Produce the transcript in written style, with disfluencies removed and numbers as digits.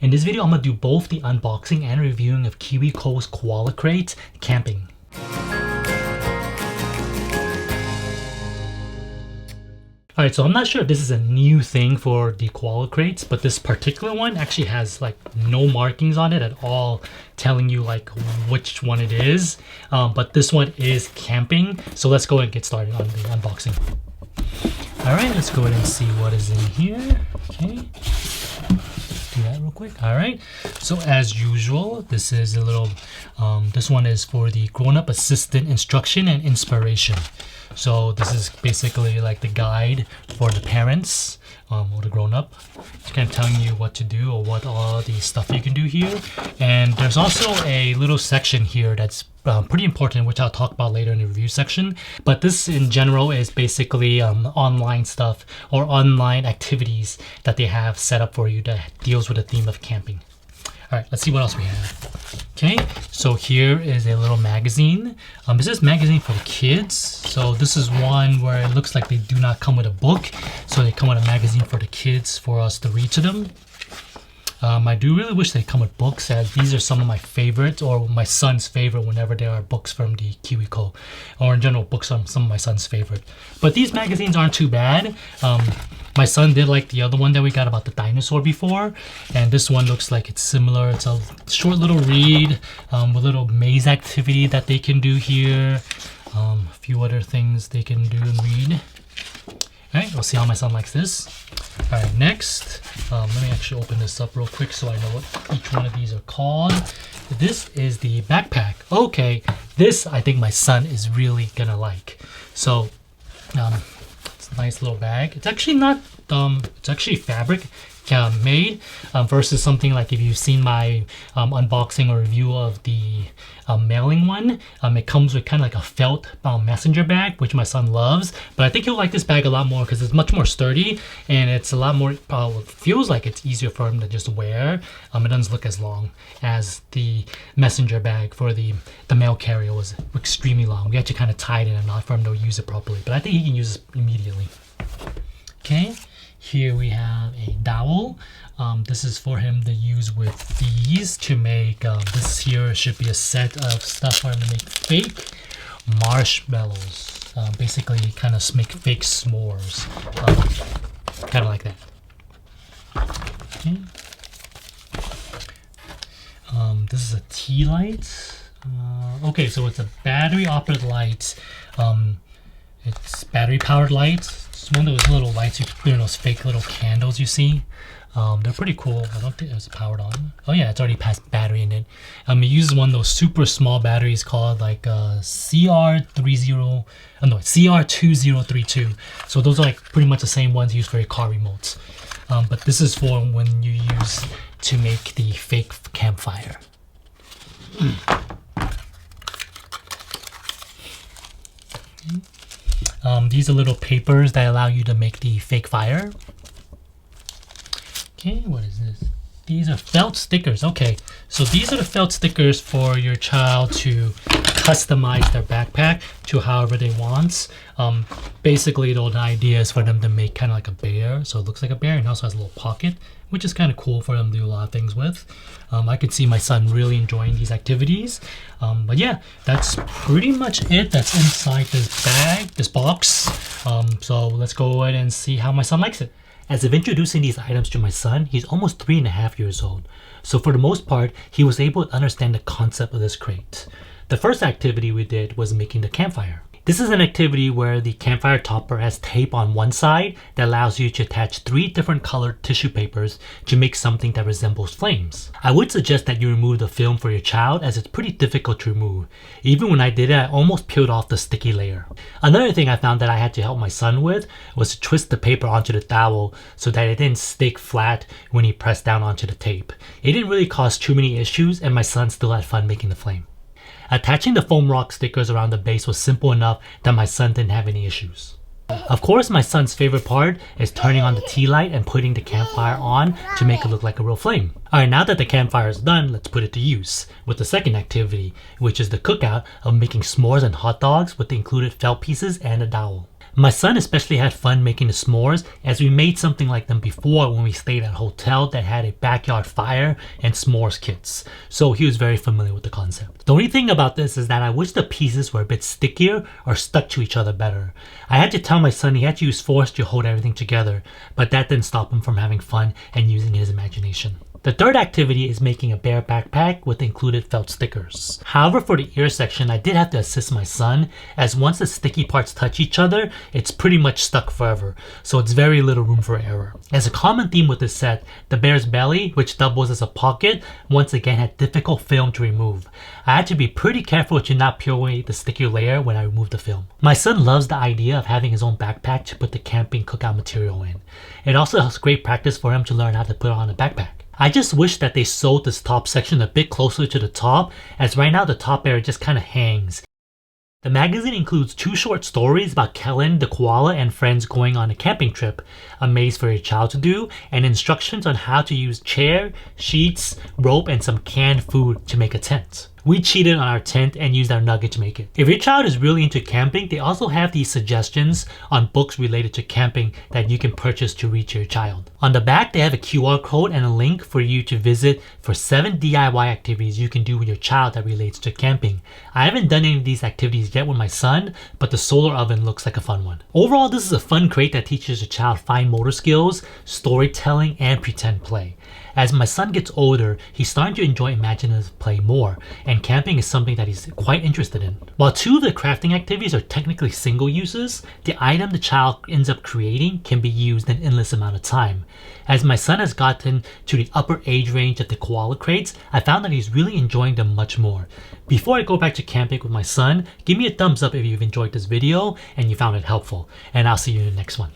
In this video, I'm going to do both the unboxing and reviewing of KiwiCo's Koala Crate camping. Alright, so I'm not sure if this is a new thing for the koala crates, but this particular one actually has like no markings on it at all telling you like which one it is. But this one is camping, so let's go and get started on the unboxing. Alright, let's go ahead and see what is in here. Okay, do that real quick. Alright, so as usual, this is a little, this one is for the grown-up assistant instruction and inspiration. So this is basically like the guide for the parents or the grown-up. It's kind of telling you what to do or what all the stuff you can do here. And there's also a little section here that's pretty important, which I'll talk about later in the review section. But this in general is basically online stuff or online activities that they have set up for you that deals with the theme of camping. All right, let's see what else we have. Okay, so here is a little magazine. This is a magazine for kids. So this is one where it looks like they do not come with a book. So they come with a magazine for the kids for us to read to them. I do really wish they come with books, as these are some of my favorites, or my son's favorite whenever there are books from the KiwiCo, or in general books are some of my son's favorite. But these magazines aren't too bad. My son did like the other one that we got about the dinosaur before, and this one looks like it's similar. It's a short little read with a little maze activity that they can do here. A few other things they can do and read. Alright, we'll see how my son likes this. Alright, next, let me actually open this up real quick so I know what each one of these are called. This is the backpack. Okay, this I think my son is really gonna like. So, it's a nice little bag. It's actually not, it's actually fabric made versus something like if you've seen my unboxing or review of the mailing one. It comes with kind of like a felt messenger bag, which my son loves, but I think he'll like this bag a lot more because it's much more sturdy and it's a lot more, feels like it's easier for him to just wear. It doesn't look as long as the messenger bag for the mail carrier was extremely long. We had to kind of tie it in a knot for him to use it properly, but I think he can use it immediately. Okay. Here we have a dowel. This is for him to use with these to make, this here should be a set of stuff for him to make fake marshmallows. Basically kind of make fake s'mores. Kind of like that. Okay. This is a tea light. Okay, so it's a battery operated light. It's battery powered lights. It's one of those little lights you put in those fake little candles you see. They're pretty cool. I don't think it's powered on. Oh yeah, it's already passed battery in it. It uses one of those super small batteries called like CR2032. So those are like pretty much the same ones used for your car remotes. But this is for when you use to make the fake campfire. These are little papers that allow you to make the fake fire. Okay, what is this? These are felt stickers. Okay, so these are the felt stickers for your child to customize their backpack to however they want. Basically, the idea is for them to make kind of like a bear, so it looks like a bear, and also has a little pocket, which is kind of cool for them to do a lot of things with. I could see my son really enjoying these activities. But yeah, that's pretty much it that's inside this bag, this box. So let's go ahead and see how my son likes it. As of introducing these items to my son, he's almost 3.5 years old. So for the most part, he was able to understand the concept of this crate. The first activity we did was making the campfire. This is an activity where the campfire topper has tape on one side that allows you to attach 3 different colored tissue papers to make something that resembles flames. I would suggest that you remove the film for your child, as it's pretty difficult to remove. Even when I did it, I almost peeled off the sticky layer. Another thing I found that I had to help my son with was to twist the paper onto the dowel so that it didn't stick flat when he pressed down onto the tape. It didn't really cause too many issues, and my son still had fun making the flame. Attaching the foam rock stickers around the base was simple enough that my son didn't have any issues. Of course, my son's favorite part is turning on the tea light and putting the campfire on to make it look like a real flame. Alright, now that the campfire is done, let's put it to use with the second activity, which is the cookout of making s'mores and hot dogs with the included felt pieces and a dowel. My son especially had fun making the s'mores, as we made something like them before when we stayed at a hotel that had a backyard fire and s'mores kits, so he was very familiar with the concept. The only thing about this is that I wish the pieces were a bit stickier or stuck to each other better. I had to tell my son he had to use force to hold everything together, but that didn't stop him from having fun and using his imagination. The third activity is making a bear backpack with included felt stickers. However, for the ear section, I did have to assist my son, as once the sticky parts touch each other, it's pretty much stuck forever, so it's very little room for error. As a common theme with this set, the bear's belly, which doubles as a pocket, once again had difficult film to remove. I had to be pretty careful to not peel away the sticky layer when I removed the film. My son loves the idea of having his own backpack to put the camping cookout material in. It also has great practice for him to learn how to put on a backpack. I just wish that they sewed this top section a bit closer to the top, as right now the top area just kind of hangs. The magazine includes 2 short stories about Kellen the koala and friends going on a camping trip, a maze for your child to do, and instructions on how to use chair, sheets, rope, and some canned food to make a tent. We cheated on our tent and used our nugget to make it. If your child is really into camping, they also have these suggestions on books related to camping that you can purchase to read to your child. On the back, they have a QR code and a link for you to visit for 7 DIY activities you can do with your child that relates to camping. I haven't done any of these activities yet with my son, but the solar oven looks like a fun one. Overall, this is a fun crate that teaches your child fine motor skills, storytelling, and pretend play. As my son gets older, he's starting to enjoy imaginative play more, and camping is something that he's quite interested in. While 2 of the crafting activities are technically single uses, the item the child ends up creating can be used an endless amount of time. As my son has gotten to the upper age range of the koala crates, I found that he's really enjoying them much more. Before I go back to camping with my son, give me a thumbs up if you've enjoyed this video and you found it helpful, and I'll see you in the next one.